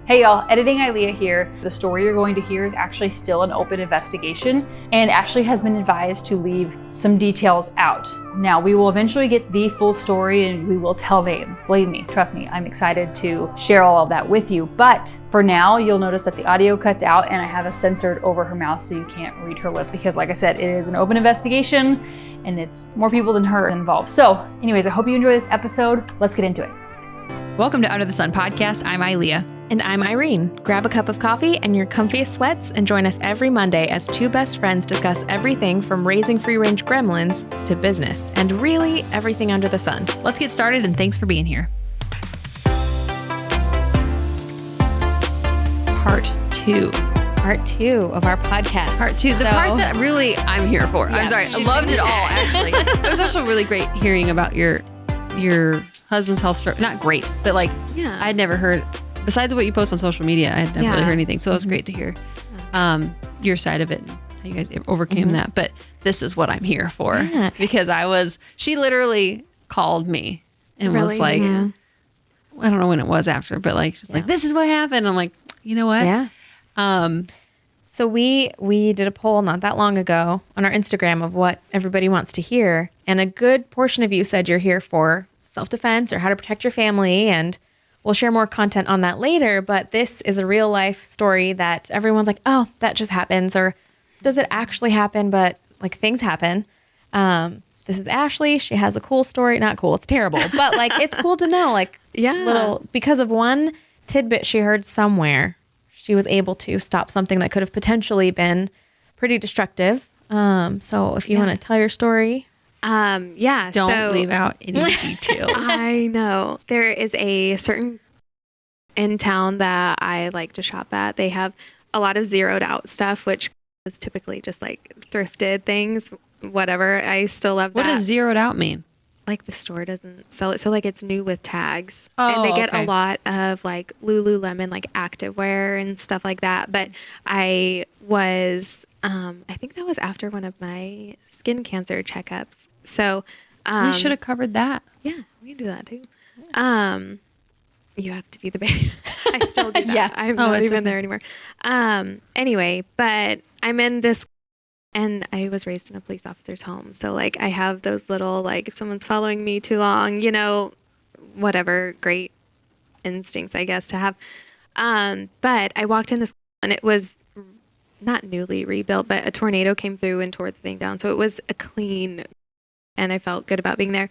Hey y'all, Editing Ilea here. The story you're going to hear is actually still an open investigation, and Ashley has been advised to leave some details out. Now, we will eventually get the full story and we will tell names. Believe me, trust me, I'm excited to share all of that with you. But for now, you'll notice that the audio cuts out and I have a censored over her mouth so you can't read her lip because, like I said, it is an open investigation and it's more people than her involved. So anyways, I hope you enjoy this episode. Let's get into it. Welcome to Under the Sun Podcast. I'm Ilea. And I'm Irene. Grab a cup of coffee and your comfiest sweats and join us every Monday as two best friends discuss everything from raising free-range gremlins to business and really everything under the sun. Let's get started and thanks for being here. Part two of our podcast. Part two, the part that really I'm here for. Yeah, I'm sorry, I loved it all actually. It was also really great hearing about your husband's health stroke. Not great, but like I'd never heard. Besides what you post on social media, I had never really heard anything. So it was great to hear your side of it and how you guys overcame that. But this is what I'm here for because she literally called me and was like, I don't know when it was after, but like, she's like, this is what happened. I'm like, you know what? Yeah. So we did a poll not that long ago on our Instagram of what everybody wants to hear. And a good portion of you said you're here for self-defense or how to protect your family, and we'll share more content on that later, but this is a real life story that everyone's like, oh, that just happens, or does it actually happen? But like things happen. This is Ashley. She has a cool story. Not cool. It's terrible, but like, it's cool to know, like because of one tidbit she heard somewhere, she was able to stop something that could have potentially been pretty destructive. So if you want to tell your story. Don't leave out any details. I know. There is a certain in town that I like to shop at. They have a lot of zeroed out stuff, which is typically just like thrifted things, whatever. I still love that. What does zeroed out mean? Like the store doesn't sell it. So like it's new with tags. Oh, and they get a lot of like Lululemon, like activewear and stuff like that. But I was, I think that was after one of my skin cancer checkups. So we should have covered that. Yeah, we can do that too. You have to be the baby. I still do that. I'm not even there anymore. Anyway, but I'm in this, and I was raised in a police officer's home. So like I have those little, like if someone's following me too long, you know, whatever, great instincts, I guess, to have. But I walked in this, and it was not newly rebuilt, but a tornado came through and tore the thing down. So it was a clean, and I felt good about being there.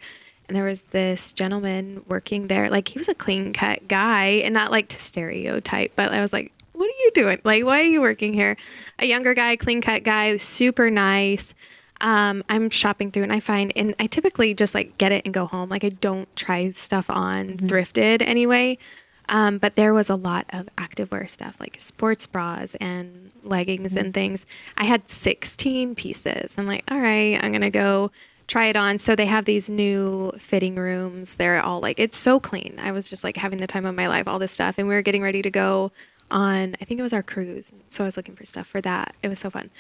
And there was this gentleman working there. Like he was a clean cut guy, and not like to stereotype, but I was like, what are you doing? Like, why are you working here? A younger guy, clean cut guy, super nice. I'm shopping through and I find, and I typically just like get it and go home. Like I don't try stuff on thrifted anyway. But there was a lot of activewear stuff, like sports bras and leggings and things. I had 16 pieces. I'm like, all right, I'm going to go try it on. So they have these new fitting rooms. They're all like, it's so clean. I was just like having the time of my life, all this stuff. And we were getting ready to go on, I think it was our cruise. So I was looking for stuff for that. It was so fun.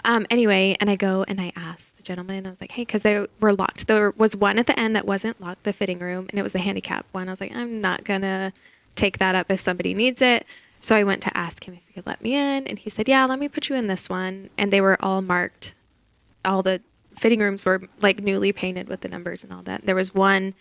Anyway, and I go and I asked the gentleman, I was like, hey, because they were locked. There was one at the end that wasn't locked, the fitting room, and it was the handicap one. I was like, I'm not going to take that up if somebody needs it. So I went to ask him if he could let me in, and he said, yeah, let me put you in this one. And they were all marked. All the fitting rooms were like newly painted with the numbers and all that. There was one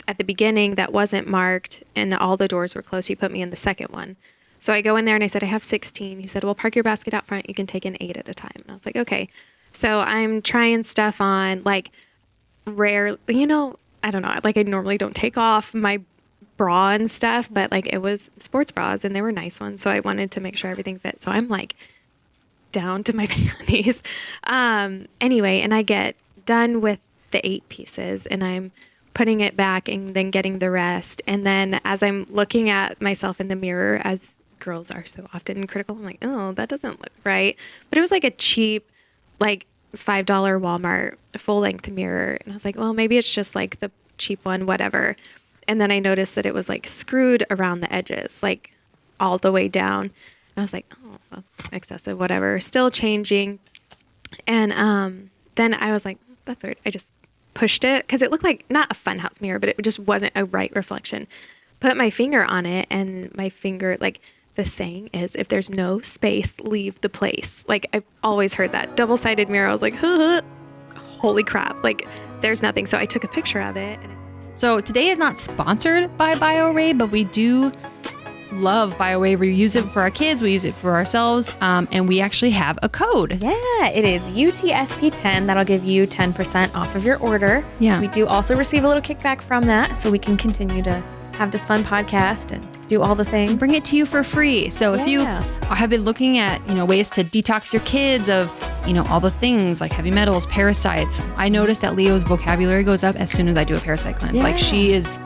at the beginning that wasn't marked and all the doors were closed. He put me in the second one. So I go in there and I said, I have 16. He said, well, park your basket out front. You can take in 8 at a time. And I was like, okay. So I'm trying stuff on, like rare, you know, I don't know. Like I normally don't take off my bra and stuff, but like it was sports bras and they were nice ones. So I wanted to make sure everything fit. So I'm like down to my panties. Anyway, and I get done with the 8 pieces and I'm putting it back and then getting the rest. And then as I'm looking at myself in the mirror, as girls are so often critical, I'm like, oh, that doesn't look right. But it was like a cheap, like $5 Walmart full length mirror. And I was like, well, maybe it's just like the cheap one, whatever. And then I noticed that it was like screwed around the edges, like all the way down. And I was like, oh, that's excessive, whatever. Still changing. And then I was like, that's weird. I just pushed it because it looked like not a funhouse mirror, but it just wasn't a right reflection. Put my finger on it and my finger, like the saying is, if there's no space, leave the place. Like, I've always heard that. Double-sided mirror. I was like, holy crap. Like, there's nothing. So I took a picture of it. So today is not sponsored by BioRay, but we do love BioRay. We use it for our kids. We use it for ourselves. And we actually have a code. Yeah, it is UTSP10. That'll give you 10% off of your order. Yeah. We do also receive a little kickback from that, so we can continue to have this fun podcast and do all the things. Bring it to you for free. So if you have been looking at, ways to detox your kids of, all the things like heavy metals, parasites. I noticed that Leo's vocabulary goes up as soon as I do a parasite cleanse. Like she's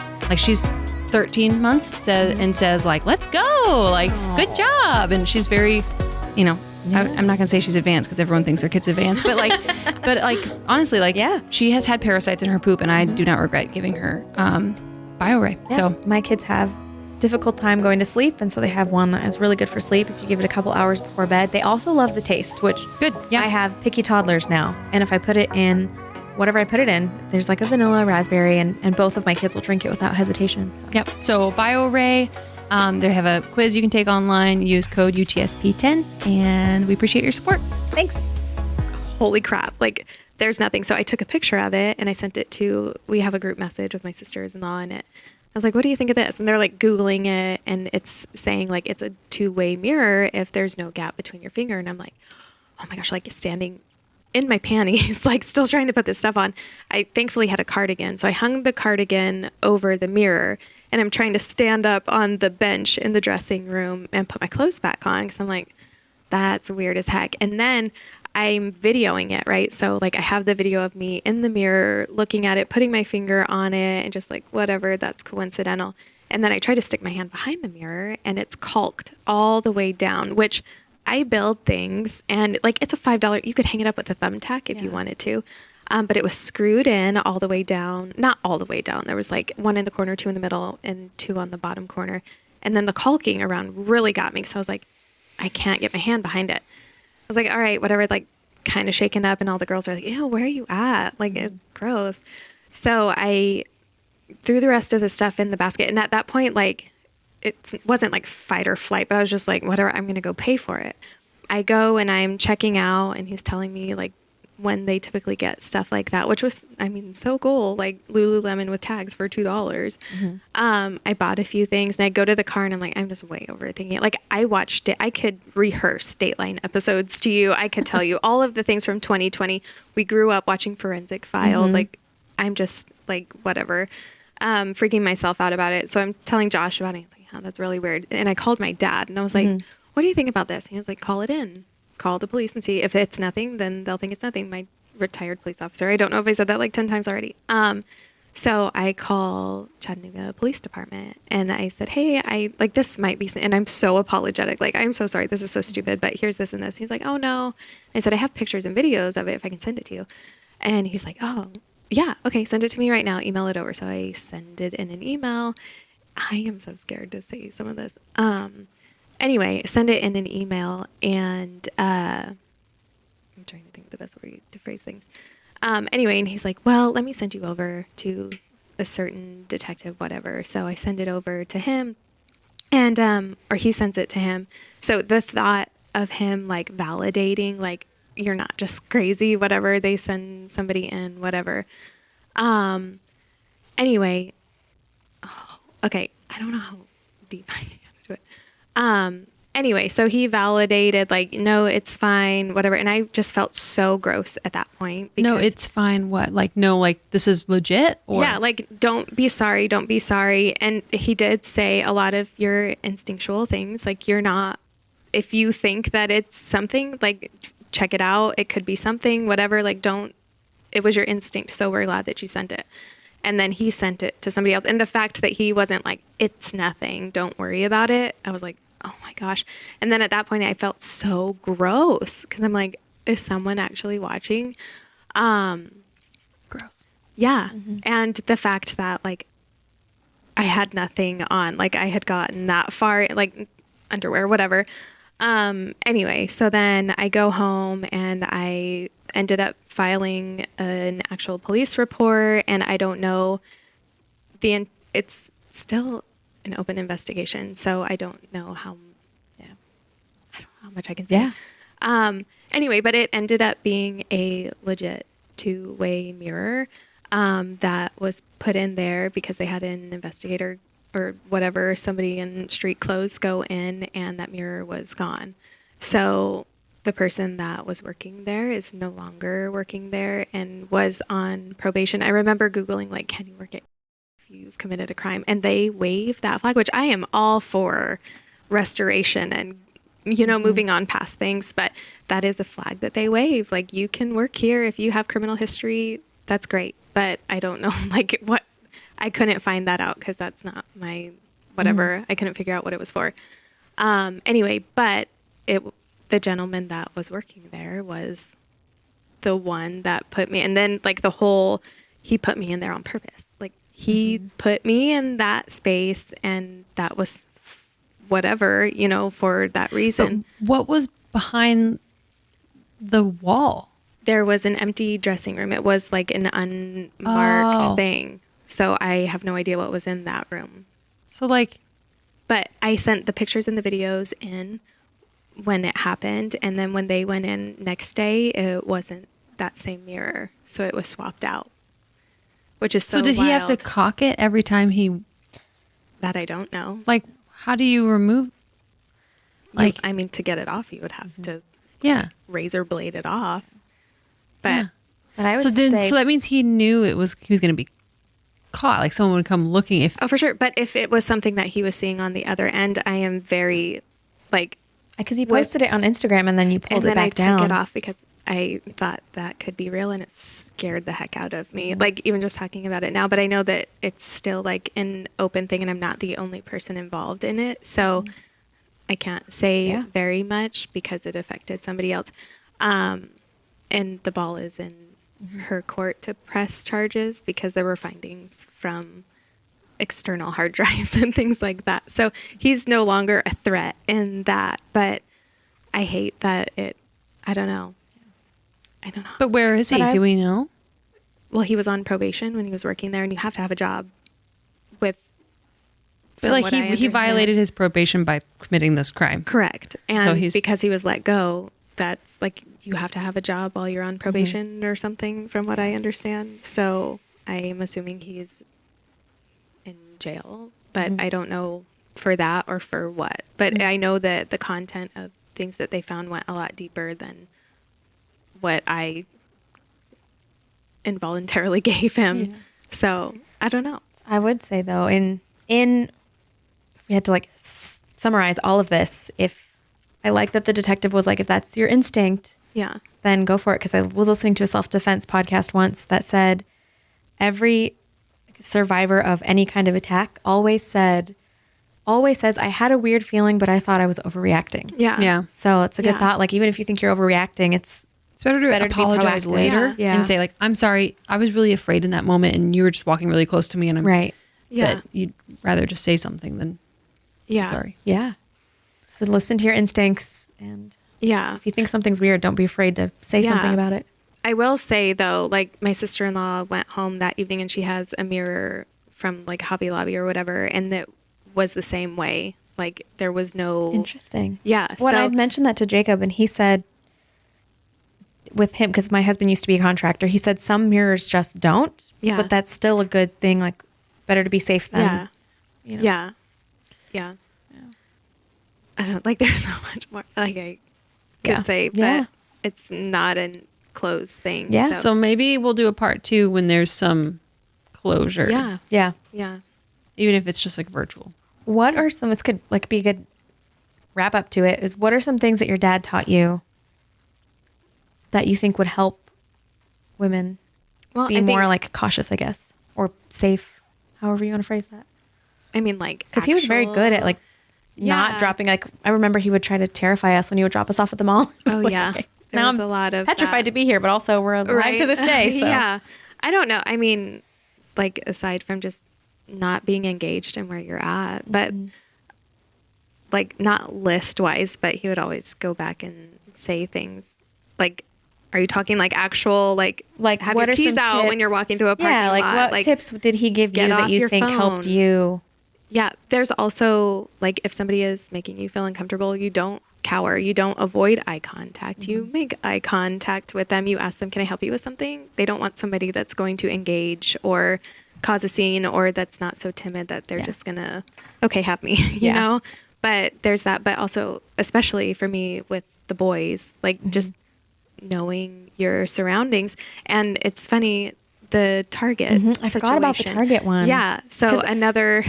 13 months and says like, let's go, like, good job. And she's very, I'm not gonna say she's advanced because everyone thinks their kid's advanced, but honestly, she has had parasites in her poop and I do not regret giving her BioRay. Yeah. So my kids have difficult time going to sleep, and so they have one that is really good for sleep if you give it a couple hours before bed. They also love the taste, which good. Yeah. I have picky toddlers now, and if I put it in whatever I put it in, there's like a vanilla raspberry, and both of my kids will drink it without hesitation. So. Yep. So BioRay, they have a quiz you can take online. Use code UTSP10, and we appreciate your support. Thanks. Holy crap. Like, there's nothing. So I took a picture of it and I sent it we have a group message with my sisters-in-law in it. I was like, what do you think of this? And they're like Googling it, and it's saying like it's a two-way mirror if there's no gap between your finger. And I'm like, oh my gosh, like standing in my panties, like still trying to put this stuff on. I thankfully had a cardigan. So I hung the cardigan over the mirror, and I'm trying to stand up on the bench in the dressing room and put my clothes back on, because I'm like, that's weird as heck. And then I'm videoing it, right? So like I have the video of me in the mirror looking at it, putting my finger on it, and just like, whatever, that's coincidental. And then I try to stick my hand behind the mirror, and it's caulked all the way down, which I build things, and like it's a $5, you could hang it up with a thumbtack if you wanted to. But it was screwed in all the way down, not all the way down. There was like one in the corner, two in the middle, and two on the bottom corner. And then the caulking around really got me. So I was like, I can't get my hand behind it. I was like, all right, whatever, like kind of shaken up, and all the girls are like, ew, where are you at? Like, it's gross. So I threw the rest of the stuff in the basket. And at that point, like, it wasn't like fight or flight, but I was just like, whatever, I'm going to go pay for it. I go and I'm checking out, and he's telling me like when they typically get stuff like that, which was, I mean, so cool. Like Lululemon with tags for $2. Mm-hmm. I bought a few things, and I go to the car, and I'm like, I'm just way overthinking it. Like, I watched it. I could rehearse Dateline episodes to you. I could tell you all of the things from 2020. We grew up watching Forensic Files. Mm-hmm. Like, I'm just like, whatever, freaking myself out about it. So I'm telling Josh about it. He's like, yeah, that's really weird. And I called my dad, and I was like, what do you think about this? And he was like, call it in. Call the police and see. If it's nothing, then they'll think it's nothing. My retired police officer. I don't know if I said that like 10 times already. So I call Chattanooga Police Department, and I said, hey, I like, this might be, and I'm so apologetic. Like, I'm so sorry. This is so stupid, but here's this and this. He's like, oh no. I said, I have pictures and videos of it if I can send it to you. And he's like, oh yeah. Okay. Send it to me right now. Email it over. So I send it in an email. I am so scared to say some of this. Anyway, send it in an email, and I'm trying to think of the best way to phrase things. Anyway, and he's like, well, let me send you over to a certain detective, whatever. So I send it over to him, and or he sends it to him. So the thought of him like validating, like, you're not just crazy, whatever, they send somebody in, whatever. Anyway, okay, I don't know how deep I can get into it. Anyway, so he validated, like, no, it's fine, whatever. And I just felt so gross at that point. No, it's fine. What? Like, no, like, this is legit? Or? Yeah, like, don't be sorry. Don't be sorry. And he did say a lot of your instinctual things. Like, you're not, if you think that it's something, like, check it out. It could be something, whatever. Like, don't, it was your instinct. So we're glad that you sent it. And then he sent it to somebody else. And the fact that he wasn't like, it's nothing, don't worry about it, I was like, oh my gosh. And then at that point, I felt so gross, because I'm like, is someone actually watching? Gross. Yeah. Mm-hmm. And the fact that like I had nothing on, like I had gotten that far, like underwear, whatever. Anyway, so then I go home, and I ended up filing an actual police report, and I don't know, it's still an open investigation, so I don't know how how much I can say. Yeah. Anyway, but it ended up being a legit 2-way mirror that was put in there because they had an investigator or whatever, somebody in street clothes go in, and that mirror was gone. So the person that was working there is no longer working there and was on probation. I remember Googling, like, can you work it if you've committed a crime? And they wave that flag, which I am all for restoration and, you know, moving on past things. But that is a flag that they wave. Like, you can work here if you have criminal history. That's great. But I don't know, like, what. I couldn't find that out because that's not my whatever. I couldn't figure out what it was for. Anyway, but the gentleman that was working there was the one that put me, and then like he put me in there on purpose. Like, he put me in that space, and that was whatever, you know, for that reason. But what was behind the wall? There was an empty dressing room. It was like an unmarked thing. So I have no idea what was in that room. So like, but I sent the pictures and the videos in when it happened. And then when they went in next day, it wasn't that same mirror. So it was swapped out, which is so did wild. he have to caulk it every time That I don't know. Like, how do you remove? Like, I mean, to get it off, you would have to razor blade it off. But But I would say, so that means he knew he was going to be caught. Like, someone would come looking. Oh, for sure. But if it was something that he was seeing on the other end, I am very, like, because you posted it on Instagram and then you pulled it back down. I took it off because I thought that could be real, and it scared the heck out of me. Like, even just talking about it now, but I know that it's still like an open thing, and I'm not the only person involved in it. So I can't say very much because it affected somebody else. And the ball is in her court to press charges because there were findings from external hard drives and things like that. So he's no longer a threat in that, but I hate that I don't know. But where is he? Do we know? Well, he was on probation when he was working there, and you have to have a job with. But like, he violated his probation by committing this crime. Correct. And so because he was let go, that's like, you have to have a job while you're on probation or something, from what I understand. So I am assuming he's in jail, but I don't know for that or for what. But I know that the content of things that they found went a lot deeper than what I involuntarily gave him. Yeah. So I don't know. I would say though, if we had to like summarize all of this, if I like that the detective was like, if that's your instinct, then go for it. Because I was listening to a self-defense podcast once that said every survivor of any kind of attack always says, I had a weird feeling, but I thought I was overreacting. Yeah. So it's a good thought. Like, even if you think you're overreacting, it's better to apologize later and say, like, I'm sorry, I was really afraid in that moment, and you were just walking really close to me, and I'm right. But you'd rather just say something than sorry. Yeah. So listen to your instincts, and if you think something's weird, don't be afraid to say something about it. I will say though, like, my sister-in-law went home that evening, and she has a mirror from like Hobby Lobby or whatever, and that was the same way. Like, there was no... Interesting. Yeah. Well, I'd mentioned that to Jacob, and he said with him, because my husband used to be a contractor, he said some mirrors just don't. Yeah. But that's still a good thing. Like, better to be safe than... You know. Yeah. I don't... Like, there's so much more... Like, I could say, but it's not a closed thing. Yeah. So maybe we'll do a part 2 when there's some closure. Yeah. Even if it's just like virtual. What are some, this could like be a good wrap up to it, is what are some things that your dad taught you that you think would help women be more like cautious, I guess, or safe, however you want to phrase that? I mean, like, because he was very good at like not dropping, like, I remember he would try to terrify us when he would drop us off at the mall. Now I'm a lot of petrified to be here, but also we're alive to this day. So. I don't know. I mean, like, aside from just not being engaged in where you're at, but like, not list wise, but he would always go back and say things like, are you talking like actual, like have what your keys out tips? when you're walking through a parking lot? What tips did he give you that you think helped you Yeah. There's also like, if somebody is making you feel uncomfortable, you don't cower. You don't avoid eye contact. You make eye contact with them. You ask them, can I help you with something? They don't want somebody that's going to engage or cause a scene, or that's not so timid that they're just going to, okay, have me, you know? But there's that. But also, especially for me with the boys, like just knowing your surroundings. And it's funny, the Target I forgot about the Target one. Yeah. So another,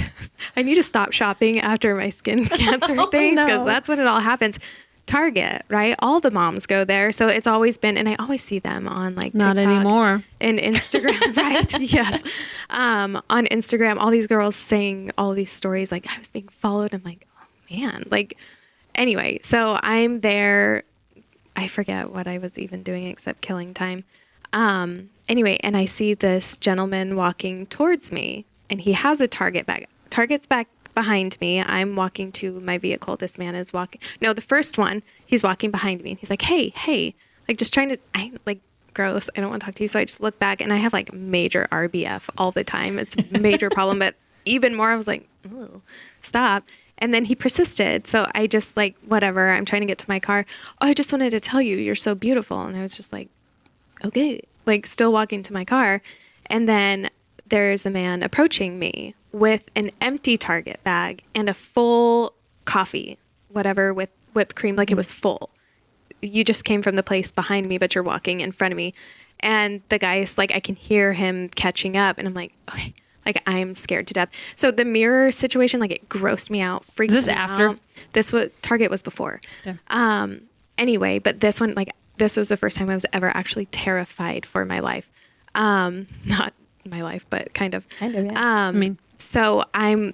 I need to stop shopping after my skin cancer things, because that's when it all happens. Target, right? All the moms go there. So it's always been, and I always see them on like not TikTok anymore, and Instagram, right? Yes. On Instagram, all these girls saying all these stories, like I was being followed. I'm like, oh man, like, anyway, so I'm there. I forget what I was even doing except killing time. Anyway, and I see this gentleman walking towards me, and he has a Target bag. Target's back behind me. I'm walking to my vehicle. This man is walking. No, the first one, he's walking behind me, and he's like, hey, like just trying to, I like, gross. I don't want to talk to you. So I just look back, and I have like major RBF all the time. It's a major problem, but even more, I was like, oh, stop. And then he persisted. So I just like, whatever, I'm trying to get to my car. Oh, I just wanted to tell you, you're so beautiful. And I was just like, okay, like still walking to my car. And then there's a man approaching me with an empty Target bag and a full coffee, whatever, with whipped cream, like it was full. You just came from the place behind me, but you're walking in front of me. And the guy's like, I can hear him catching up. And I'm like, okay, like I'm scared to death. So the mirror situation, like it grossed me out, freaked me out. Is this after? This was, Target was before. Yeah. Anyway, but this one, like, this was the first time I was ever actually terrified for my life. Not my life, but kind of. Yeah. I mean, so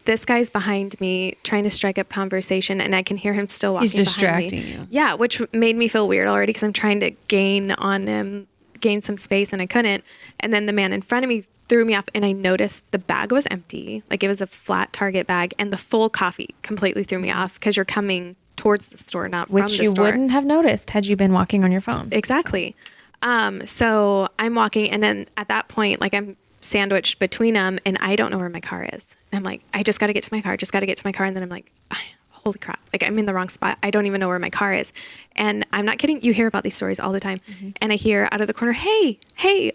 this guy's behind me trying to strike up conversation, and I can hear him still walking he's distracting behind me. you. Yeah, which made me feel weird already, because I'm trying to gain on him, gain some space, and I couldn't. And then the man in front of me threw me off, and I noticed the bag was empty. Like it was a flat Target bag, and the full coffee completely threw me off, because you're coming towards the store, not from the store. Which you wouldn't have noticed had you been walking on your phone. Exactly. So I'm walking, and then at that point, like I'm sandwiched between them, and I don't know where my car is. And I'm like, I just got to get to my car, And then I'm like, holy crap, like I'm in the wrong spot. I don't even know where my car is. And I'm not kidding. You hear about these stories all the time. And I hear out of the corner, hey,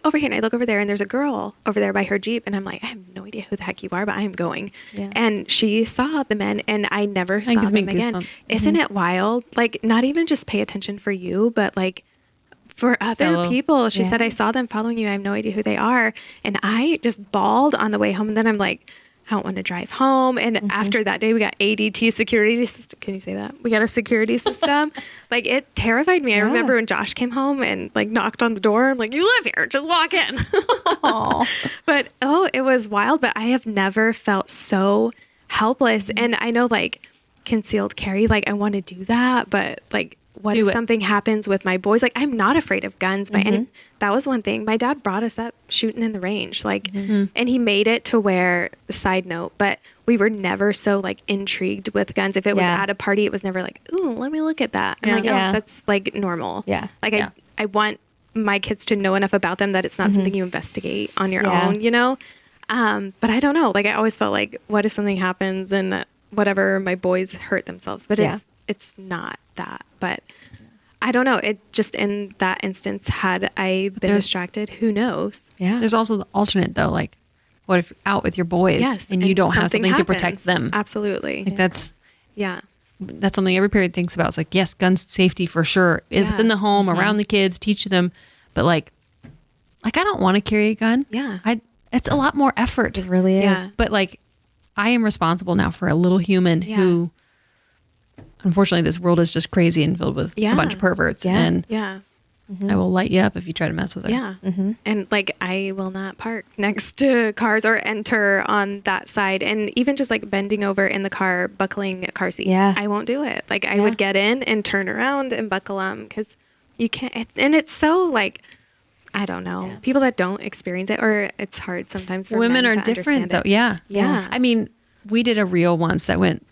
over here. And I look over there, and there's a girl over there by her Jeep. And I'm like, I have no idea who the heck you are, but I am going. Yeah. And she saw the men, and I never saw them again. Isn't it wild? Like, not even just pay attention for you, but like for other people. She said, I saw them following you. I have no idea who they are. And I just bawled on the way home. And then I'm like, I don't want to drive home. And after that day, we got ADT security system. Can you say that? We got a security system. Like it terrified me. I remember when Josh came home and like knocked on the door. I'm like, you live here, just walk in. But it was wild. But I have never felt so helpless. And I know like concealed carry, like I want to do that, but like, what if something happens with my boys? Like, I'm not afraid of guns by any. That was one thing. My dad brought us up shooting in the range, like, and he made it to where, side note, but we were never so like intrigued with guns. If it was at a party, it was never like, ooh, let me look at that. I'm like, oh, that's like normal. Yeah. Like I want my kids to know enough about them that it's not something you investigate on your own, you know? But I don't know. Like, I always felt like, what if something happens and whatever, my boys hurt themselves, but it's not that. But I don't know. It just, in that instance, had I been distracted, who knows? Yeah. There's also the alternate though. Like, what if you're out with your boys and you don't have something to protect them? Absolutely. Like that's something every parent thinks about. It's like, yes, gun safety for sure. Within the home, around the kids, teach them. But like I don't want to carry a gun. Yeah. It's a lot more effort. It really is. Yeah. But like, I am responsible now for a little human who, unfortunately, this world is just crazy and filled with a bunch of perverts. Yeah. And I will light you up if you try to mess with it. Yeah. And like, I will not park next to cars or enter on that side. And even just like bending over in the car, buckling a car seat. Yeah. I won't do it. Like I would get in and turn around and buckle them, because you can't. And it's so like, I don't know. Yeah. People that don't experience it, or it's hard sometimes for women men are to different though. Yeah. I mean, we did a reel once that went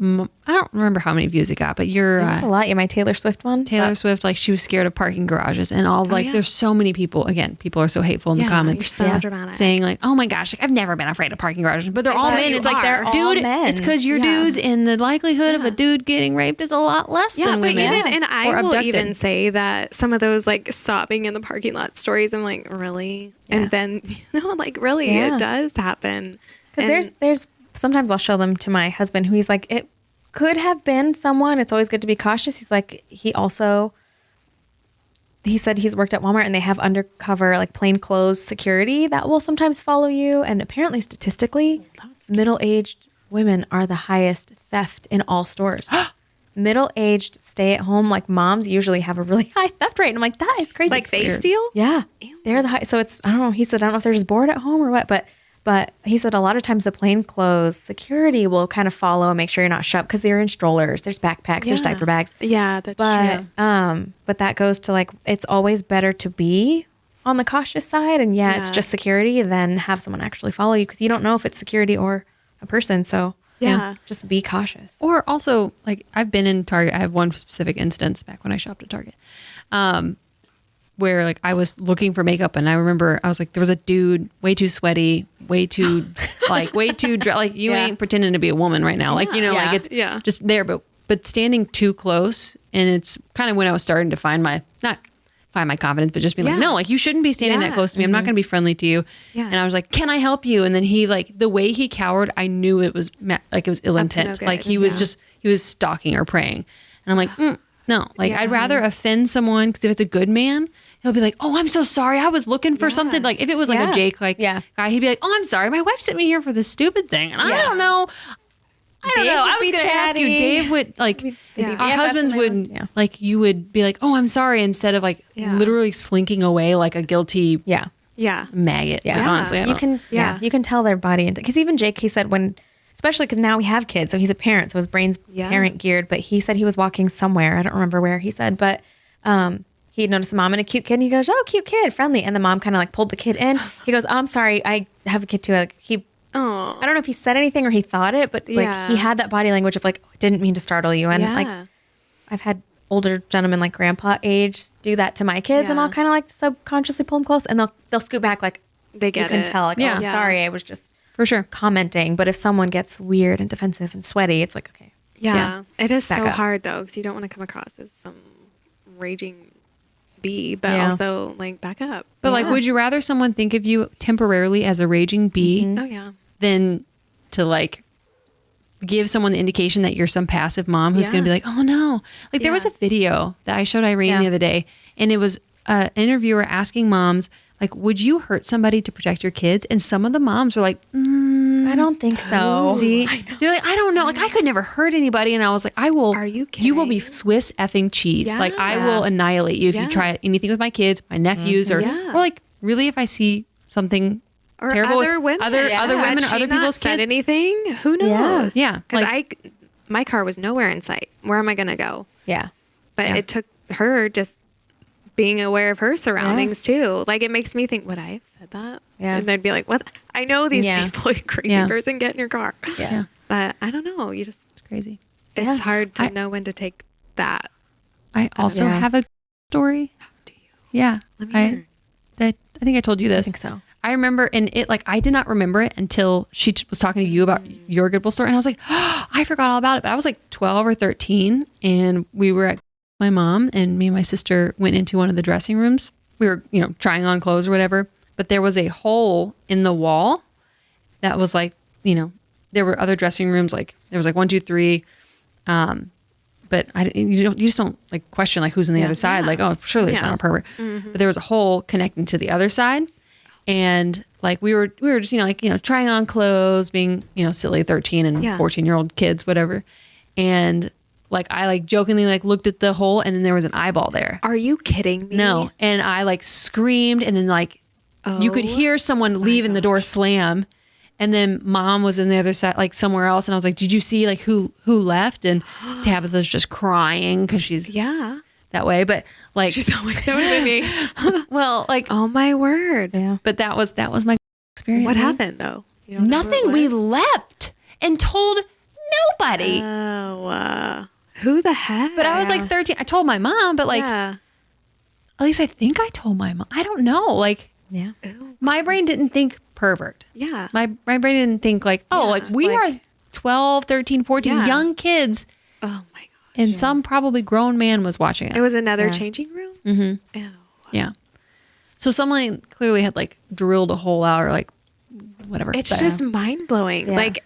I don't remember how many views it got, but That's a lot. Yeah, my Taylor Swift one. Taylor Swift, like she was scared of parking garages and all there's so many people, again, people are so hateful in the comments You're so dramatic. saying like, oh my gosh, like I've never been afraid of parking garages, but they're all men. It's like, they're all dude, men. it's because you're dudes and the likelihood of a dude getting raped is a lot less than women. And I or will abducted. even say that some of those like sobbing in the parking lot stories, I'm like, really? And then, like really, it does happen. Because there's sometimes I'll show them to my husband who he's like, it could have been someone. It's always good to be cautious. He's like, he said he's worked at Walmart and they have undercover like plainclothes security that will sometimes follow you. And apparently statistically, middle-aged women are the highest theft in all stores. Middle-aged stay-at-home like moms usually have a really high theft rate. And I'm like, that is crazy. Like they steal? Yeah. They're the high. So it's, I don't know. He said, I don't know if they're just bored at home or what, but he said a lot of times the plainclothes security will kind of follow and make sure you're not shoved because they're in strollers. There's backpacks, there's diaper bags. Yeah, that's true. But that goes to like, it's always better to be on the cautious side. And it's just security than have someone actually follow you because you don't know if it's security or a person. So just be cautious. Or also, like I've been in Target. I have one specific instance back when I shopped at Target, where like I was looking for makeup, and I remember I was like, there was a dude, way too sweaty, way too like you ain't pretending to be a woman right now, like like it's just there, but standing too close, and it's kind of when I was starting to not find my confidence, but just be like, no, like you shouldn't be standing that close to me. I'm not going to be friendly to you. And I was like, can I help you? And then he like the way he cowered, I knew it was like it was ill intent. Like he was he was stalking or preying. And I'm like, no, like I'd rather offend someone because if it's a good man, he'll be like, oh, I'm so sorry. I was looking for something. Like if it was like a Jake guy, he'd be like, oh, I'm sorry. My wife sent me here for this stupid thing. And I don't know. I was going to ask you, Dave would like, our husbands would like, you would be like, oh, I'm sorry. Instead of like literally slinking away like a guilty maggot. Yeah. Like, honestly, you can tell their body. Because even Jake, he said especially because now we have kids. So he's a parent. So his brain's parent geared. But he said he was walking somewhere. I don't remember where he said, but he noticed a mom and a cute kid. And he goes, oh, cute kid, friendly. And the mom kind of like pulled the kid in. He goes, oh, I'm sorry. I have a kid too. Like I don't know if he said anything or he thought it, but like he had that body language of like, didn't mean to startle you. And like, I've had older gentlemen like grandpa age do that to my kids, and I'll kind of like subconsciously pull them close, and they'll scoot back like they get you can tell like, oh, sorry, I was just for sure commenting. But if someone gets weird and defensive and sweaty, it's like, okay, it is so hard though, because you don't want to come across as some raging bee, but also like back up. But like, would you rather someone think of you temporarily as a raging bee than to like give someone the indication that you're some passive mom who's going to be like, oh no. Like there was a video that I showed Irene the other day, and it was an interviewer asking moms, like, would you hurt somebody to protect your kids? And some of the moms were like, I don't think so. See, they're like, I don't know. Like I could never hurt anybody. And I was like, I will, are you kidding? You will be Swiss effing cheese. Like I will annihilate you if you try anything with my kids, my nephews, or like really, if I see something or terrible other with women, other women or other people's kids. Anything? Who knows? Yeah. Because my car was nowhere in sight. Where am I going to go? Yeah. But it took her just being aware of her surroundings too. Like it makes me think, would I have said that? Yeah. And they'd be like, what? I know these people, you crazy person, get in your car. Yeah. But I don't know. You just, it's crazy. It's hard to know when to take that. I also have a story. How do you? Yeah. Let me hear. I think I told you this. I think so. I remember, and it like, I did not remember it until she was talking to you about your Good Bowl story. And I was like, oh, I forgot all about it. But I was like 12 or 13, and we were at my mom, and me and my sister went into one of the dressing rooms. We were, trying on clothes or whatever, but there was a hole in the wall that was like, there were other dressing rooms. Like there was like 1, 2, 3. But you just don't like question like who's on the other side. Like, oh, surely it's not a pervert. But there was a hole connecting to the other side. And like we were just trying on clothes, being silly 13 and 14-year-old kids, whatever. And like I like jokingly like looked at the hole, and then there was an eyeball there. Are you kidding me? No. And I like screamed, and then like you could hear someone leaving the door slam, and then mom was in the other side, like somewhere else, and I was like, did you see like who left? And Tabitha's just crying because she's that way, but like she's not like that with me. Well, like oh my word. Yeah. But that was my experience. What happened though? Nothing. We left and told nobody. Oh, who the heck? But I was like 13. I told my mom, but like, at least I think I told my mom. I don't know. Like, Yeah. my brain didn't think pervert. Yeah. My brain didn't think like, oh, Yeah, like we like- are 12, 13, 14 Yeah. young kids. Oh my god. And some probably grown man was watching us. It was another Yeah. changing room. Mm-hmm. Ew. Yeah. So someone clearly had like drilled a hole out or like whatever. It's But- just mind blowing. Yeah. Like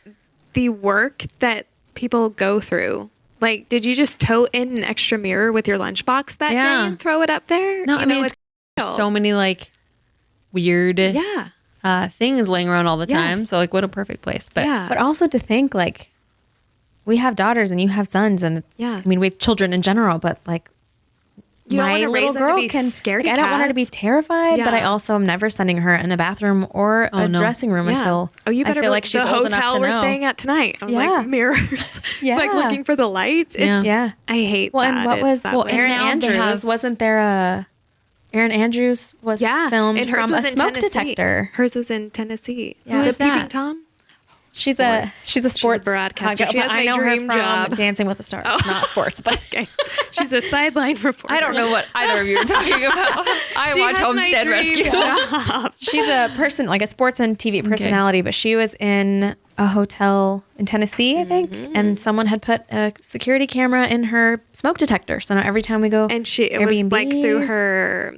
the work that people go through. Like, did you just tote in an extra mirror with your lunchbox that Yeah. day and throw it up there? No, You I mean, know, it's so many like weird yeah. things laying around all the time. Yes. So like, what a perfect place. But Yeah. But also to think like we have daughters and you have sons and Yeah. I mean we have children in general, but like You don't my wanna little raise them to girl be can scaredy like, I don't want her to be cats. terrified, but I Yeah. also am never sending her in a bathroom or a no. dressing room Yeah. until you better I feel look- like she's the old enough hotel to we're know. staying at tonight. I was Yeah. like mirrors, Yeah. like looking for the lights. It's, Yeah. I hate Well, that. and what It's was that well, way. and Erin now they Andrews? have- Wasn't there a Erin Andrews was filmed and hers from a was in smoke Tennessee. detector? Hers was in Tennessee. Yeah. Who The is that? Peeping Tom. She's Sports. a sports broadcaster. podcast, She has but I my know her dream from job. Dancing with the Stars, not sports, but Okay. She's a sideline reporter. I don't know what either of you are talking about. I She watch has my Homestead dream Rescue. job. she's a person like a sports and TV personality, but she was in a hotel in Tennessee, I think, and someone had put a security camera in her smoke detector. So now every time we go, And it was like through Airbnbs. her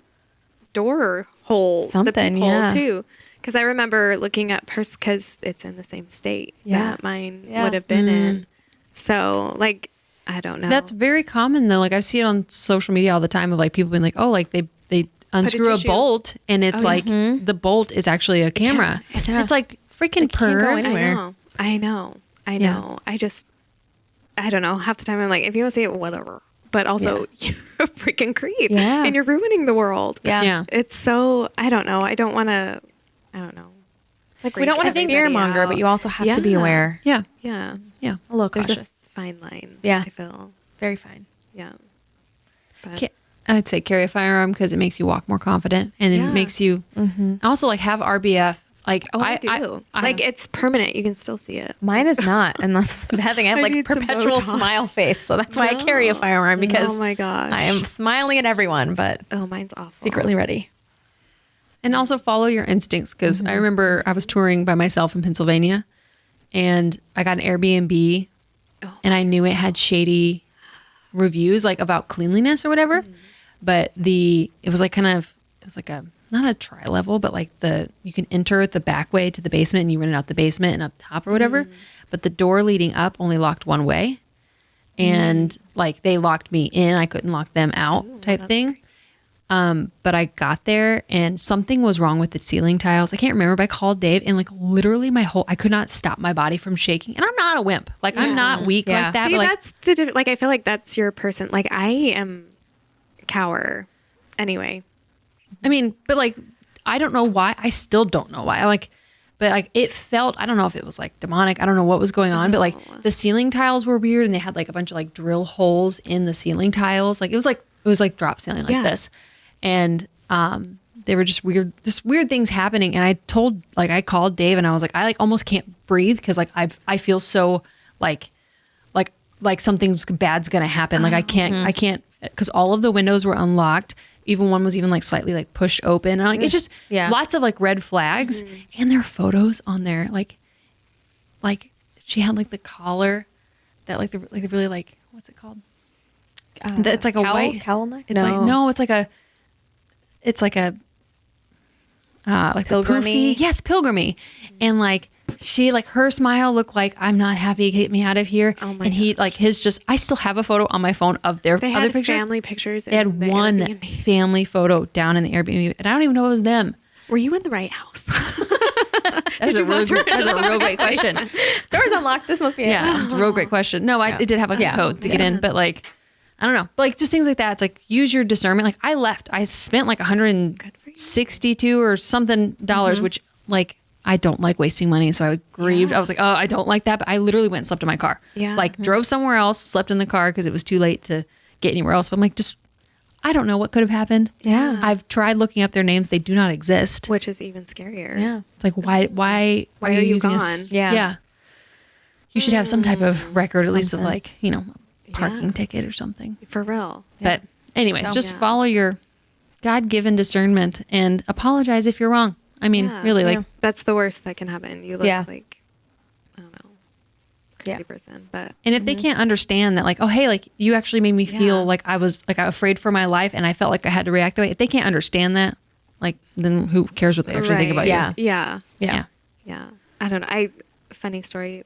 door hole, the Something, peephole yeah. too. Because I remember looking up hers because it's in the same state Yeah. that mine Yeah. would have been in. So like, I don't know. That's very common though. Like I see it on social media all the time of like people being like, oh, like they unscrew a tissue. bolt and it's Oh, yeah. like the bolt is actually a camera. It's like freaking It can't go pervs. anywhere. I know. Yeah. I don't know. Half the time I'm like, if you want to see it, whatever. But also, you're a freaking creep. Yeah. And you're ruining the world. Yeah. It's so, I don't know. I don't want to, I don't know. like we don't want to Freak fear everybody monger, out. but you also have to be Yeah. aware. Yeah. Yeah. Yeah. A little There's cautious. a fine line. Yeah. I feel. Very fine. Yeah. But Ca- I'd say carry a firearm because it makes you walk more confident and it Yeah. makes you also like have RBF. Like oh, I do. I- like it's permanent. You can still see it. Mine is not, and that's the bad thing. I have I like need some perpetual Botox. smile face, so that's why I carry a firearm because Oh my gosh. I am smiling at everyone, but Oh, mine's awful. secretly ready. And also follow your instincts because I remember I was touring by myself in Pennsylvania and I got an Airbnb and I knew it had shady reviews like about cleanliness or whatever. But it was like it was like a, not a tri-level, but like you can enter the back way to the basement and you rent it out the basement and up top or whatever. But the door leading up only locked one way. And like they locked me in, I couldn't lock them out type thing. But I got there and something was wrong with the ceiling tiles. I can't remember, but I called Dave and like literally I could not stop my body from shaking. And I'm not a wimp. Like I'm not weak Yeah. like that. See, but like, that's the like. I feel like that's your person. Like I am, cower. Anyway, I mean, but like, I don't know why. I still don't know why. But like it felt, I don't know if it was like demonic. I don't know what was going on, but like the ceiling tiles were weird and they had like a bunch of like drill holes in the ceiling tiles. Like it was like drop ceiling like Yeah. this. And, they were just weird things happening. And I called Dave and I was like, I like almost can't breathe. Cause like I feel so like something's bad's going to happen. Like I can't, cause all of the windows were unlocked. Even one was even like slightly like pushed open. And, like it's just lots of like red flags and there are photos on there. Like she had like the collar that like the really like, what's it called? It's like a white cowl neck. It's like no, it's like a like the Pilgrimy? poofy, yes, pilgrimy, and like she like her smile looked like I'm not happy, get me out of here. Oh my and he like his just I still have a photo on my phone of their they other had picture. family pictures. They had one family photo down in the Airbnb, and I don't even know it was them. Were you in the right house? That's a real great question. Doors unlocked. This must be it. Yeah, it's a real great question. No, it did have like a code to get in, but like, I don't know. But like just things like that. It's like use your discernment. Like I spent like $162 or something dollars, which like I don't like wasting money. So I grieved. I was like, oh, I don't like that. But I literally went and slept in my car. Yeah. Like drove somewhere else, slept in the car because it was too late to get anywhere else. But I'm like, I don't know what could have happened. Yeah. I've tried looking up their names. They do not exist. Which is even scarier. Yeah. It's like, why are you you using gone? us? Yeah. Yeah. You should have some type of record, at least of Something. like, parking ticket or something. For real. But anyways, So- just follow your God-given discernment and apologize if you're wrong. I mean, Yeah. really, like, That's the worst that can happen. You look like, I don't know, crazy Yeah. person. But and if they can't understand that, like, oh, hey, like, you actually made me feel like I was like afraid for my life and I felt like I had to react that way. If they can't understand that, like, then who cares what they actually think about Yeah. you? Yeah. Yeah. Yeah. I don't know. Funny story.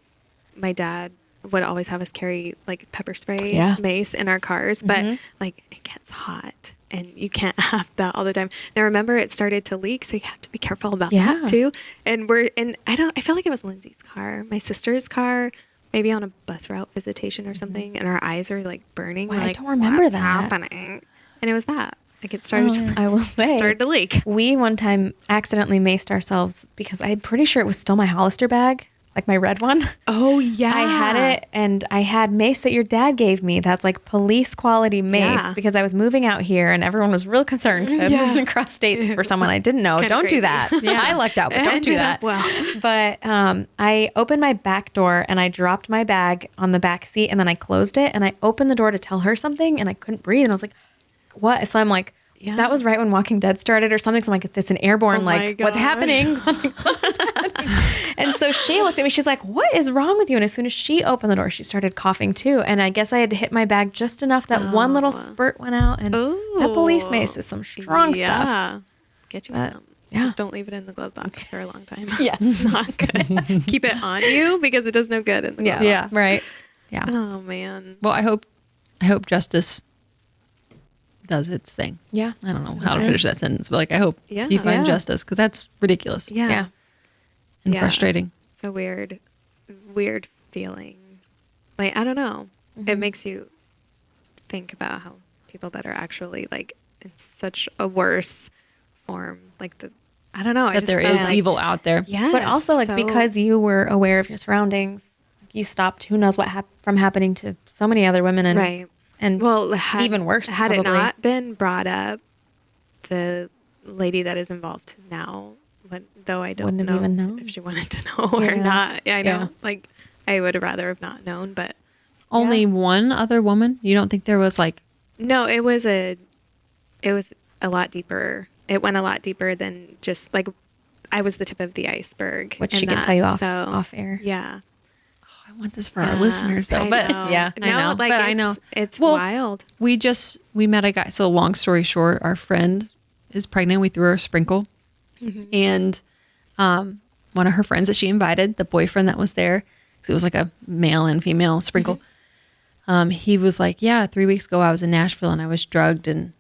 My dad would always have us carry like pepper spray, mace in our cars, but like it gets hot and you can't have that all the time. Now remember, it started to leak, so you have to be careful about that too. And I feel like it was Lindsay's car, my sister's car, maybe on a bus route visitation or something, and our eyes are like burning. Well, We're I like, don't remember what's that. happening? And it was that. Like it started. I will say, started to leak. We one time accidentally maced ourselves because I'm pretty sure it was still my Hollister bag, like my red one. Oh yeah, I had it, and I had mace that your dad gave me. That's like police quality mace because I was moving out here, and everyone was real concerned because I was moving across states for someone I didn't know. Don't do that. I lucked out, but don't do that. Well, But I opened my back door and I dropped my bag on the back seat, and then I closed it, and I opened the door to tell her something, and I couldn't breathe, and I was like, "What?" So I'm like. Yeah. That was right when Walking Dead started or something. So I'm like, it's an airborne, Oh my like, what's gosh. happening? Something's happening. And so she looked at me. She's like, what is wrong with you? And as soon as she opened the door, she started coughing too. And I guess I had to hit my bag just enough that one little spurt went out. And that police mace is some strong stuff. Get you But, some. yeah. Just don't leave it in the glove box for a long time. Yes. It's not good. Keep it on you because it does no good in the glove box. Right. Yeah. Oh man. Well, I hope justice does its thing. Yeah. I don't know how to finish that sentence, but like, I hope you find justice because that's ridiculous. Yeah. And Yeah. frustrating. It's a weird feeling. Like, I don't know. It makes you think about how people that are actually like in such a worse form, like I don't know. I That just there felt is like, evil out there. Yeah. But also, like, because you were aware of your surroundings, you stopped who knows what from happening to so many other women. And, right. And well, even worse, had probably. it not been brought up, the lady that is involved now, though I don't Wouldn't have know even known. if she wanted to know or not. Yeah, I know. Yeah. Like, I would have rather have not known, but Only one other woman? You don't think there was like... no, it was a lot deeper. It went a lot deeper than just like I was the tip of the iceberg, which in she can that, tell you so, off air. Yeah. I want this for our listeners though. I But know. yeah, I know. Like, but I know. It's Well, wild. We met a guy. So long story short, our friend is pregnant. We threw her a sprinkle. And one of her friends that she invited, the boyfriend that was there, because it was like a male and female sprinkle. He was like, yeah, 3 weeks ago I was in Nashville and I was drugged. And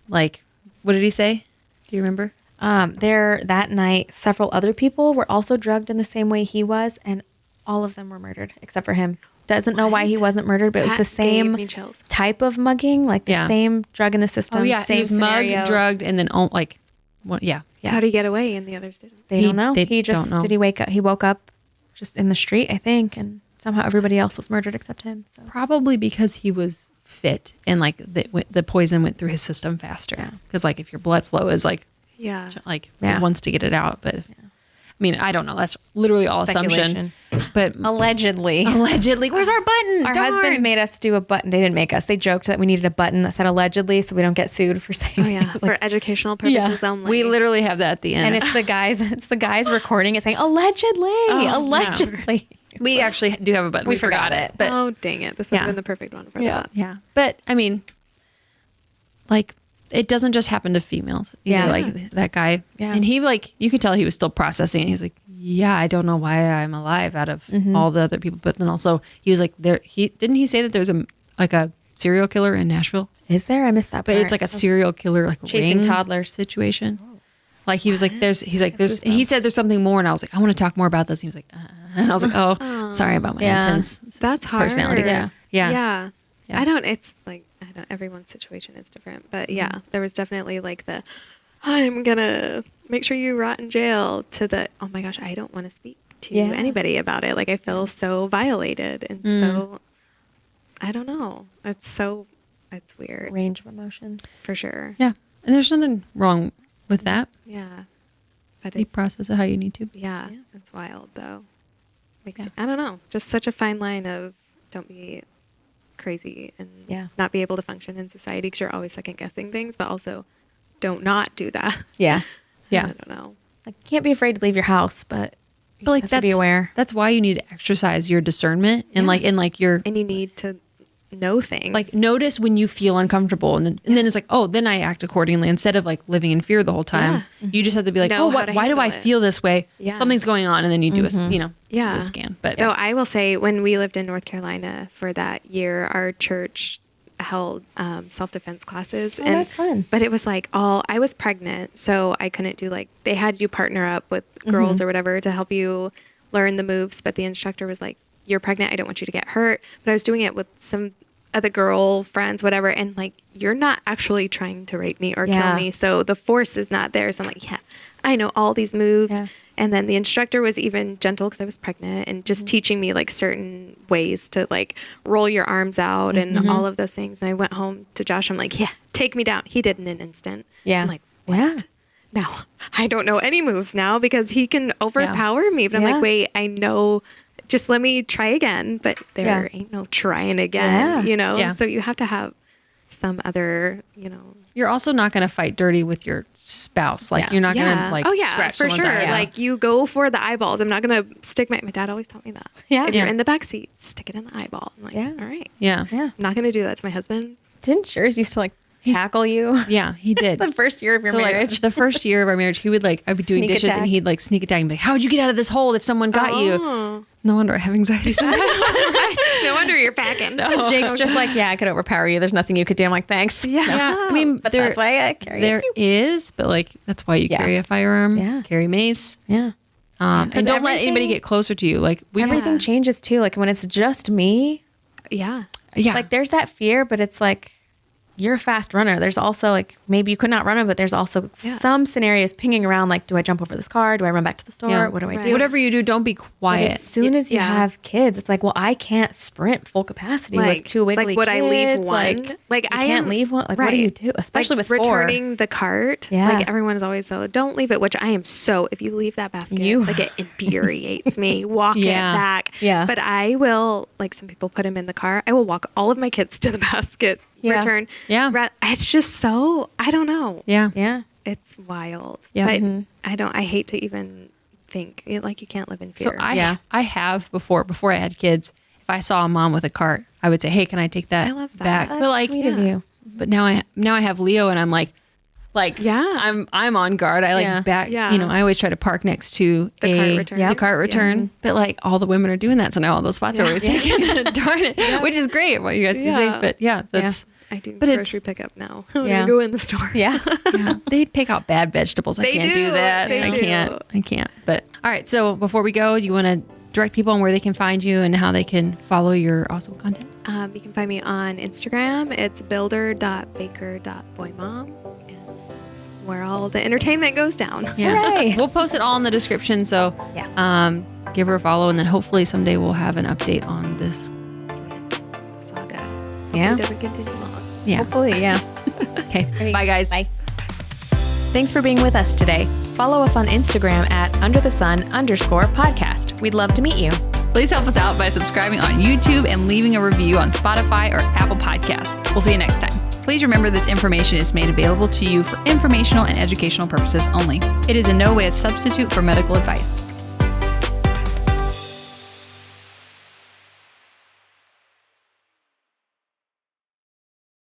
like, what did he say? Do you remember? There that night, several other people were also drugged in the same way he was, and all of them were murdered except for him. Doesn't know why he wasn't murdered, but it was That the same gave me chills. type of mugging, like the same drug in the system. Oh yeah, same he was scenario. mugged, drugged, and then like, well, yeah. How did he get away and the others didn't? They don't know. They He just don't know. did he wake up? He woke up just in the street, I think, and somehow everybody else was murdered except him. So Probably because he was fit and like the poison went through his system faster. Yeah. Because like if your blood flow is like Yeah. it wants to get it out, but I mean I don't know. That's literally all assumption. But allegedly. where's our button? Our Darn. husbands made us do a button. They didn't make us. They joked that we needed a button that said allegedly so we don't get sued for saying Oh yeah. For educational purposes only. We literally have that at the end. And it's the guys recording it saying allegedly. we actually do have a button. We forgot it. But Oh dang it! This would have Yeah. been the perfect one for Yeah. that. yeah. But I mean, like, it doesn't just happen to females. Either. Yeah. Like that guy. Yeah. And he like, you could tell he was still processing it. He was like, yeah, I don't know why I'm alive out of all the other people. But then also he was like, didn't he say that there's a serial killer in Nashville? Is there? I missed that part. But it's like a serial killer, like Chasing ring toddlers. situation. Like he was like, he said there's something more. And I was like, I want to talk more about this. And he was like, and I was like, oh, sorry about my intense That's hard. personality. Yeah. Yeah. Yeah. I don't. It's like everyone's situation is different, but yeah, there was definitely like I'm gonna make sure you rot in jail to the oh my gosh, I don't want to speak to anybody about it. Like I feel so violated and so I don't know. It's weird range of emotions. for sure. Yeah. And there's nothing wrong with that. Yeah, but You it's process it how you need to. yeah, it's wild though. I don't know, just such a fine line of don't be crazy and not be able to function in society because you're always second guessing things, but also don't not do that. Yeah. I don't know. Like, can't be afraid to leave your house, but like have to be aware. That's why you need to exercise your discernment and and you need to know things. Like notice when you feel uncomfortable and then it's like, oh, then I act accordingly instead of like living in fear the whole time. You just have to be like, why do I feel this way? Something's going on. And then you do do a scan. But so I will say when we lived in North Carolina for that year, our church held self-defense classes. And that's fun. But it was like I was pregnant, so I couldn't do they had you partner up with girls or whatever to help you learn the moves. But the instructor was like, you're pregnant, I don't want you to get hurt. But I was doing it with some other girl friends, whatever. And like, you're not actually trying to rape me or kill me. So the force is not there. So I'm like, I know all these moves. Yeah. And then the instructor was even gentle because I was pregnant and just teaching me like certain ways to like roll your arms out and all of those things. And I went home to Josh. I'm like, take me down. He did in an instant. Yeah. I'm like, what? Yeah. Now I don't know any moves now because he can overpower me. But I'm like, wait, I know. Just let me try again. But there ain't no trying again, you know? So you have to have some other, You're also not going to fight dirty with your spouse. Like you're not going to scratch for someone's sure. eye. Like you go for the eyeballs. I'm not going to stick my dad always taught me that. Yeah. If you're in the back seat, stick it in the eyeball. I'm like, all right. Yeah. I'm not going to do that to my husband. Didn't yours used to like tackle you? Yeah, he did. The first year of your marriage. Like, the first year of our marriage, he would I'd be doing Sneak dishes attack. and he'd like sneak attack and be like, how'd you get out of this hold if someone got you? No wonder I have anxiety sometimes. No wonder you're packing. Jake's just like, I could overpower you. There's nothing you could do. I'm like, thanks. Yeah. I mean, but that's why I carry There is, but like, that's why you carry a firearm, carry mace. Yeah. And don't let anybody get closer to you. Like everything changes too. Like when it's just me. Yeah. Like there's that fear, but it's like, you're a fast runner. There's also like, maybe you could not run it, but there's also some scenarios pinging around. Like, do I jump over this car? Do I run back to the store? Yeah. What do I do? Whatever you do, don't be quiet. But as soon as you have kids, it's like, well, I can't sprint full capacity with two wiggly kids. Would I leave one? Like I can't leave one. Like, what do you do? Especially with returning the cart. Yeah. Like everyone is always don't leave it, which I am so, if you leave that basket, like it infuriates me. Walk it back. Yeah. But I will, like some people put them in the car. I will walk all of my kids to the basket. Return. Yeah. It's just so, I don't know. Yeah. Yeah. It's wild. Yeah. But I hate to even think like you can't live in fear. So I have before I had kids, if I saw a mom with a cart, I would say, hey, can I take that I love that. back? That's but like, sweet of you. But now I have Leo and I'm like, I'm on guard. I back, I always try to park next to the cart return, but like all the women are doing that. So now all those spots are always taken. Darn it, which is great what you guys do say. But that's, I do but grocery pickup now. When I go in the store. Yeah. They pick out bad vegetables. I can't do that. I can't. But all right. So before we go, do you want to direct people on where they can find you and how they can follow your awesome content? You can find me on Instagram. It's builder.baker.boymom. Where all the entertainment goes down. Yeah. Hooray. We'll post it all in the description. So give her a follow and then hopefully someday we'll have an update on this saga. Yeah. It doesn't continue long. Yeah. Hopefully, yeah. Okay. Bye guys. Bye. Thanks for being with us today. Follow us on Instagram at @underthethe_podcast. We'd love to meet you. Please help us out by subscribing on YouTube and leaving a review on Spotify or Apple Podcasts. We'll see you next time. Please remember this information is made available to you for informational and educational purposes only. It is in no way a substitute for medical advice.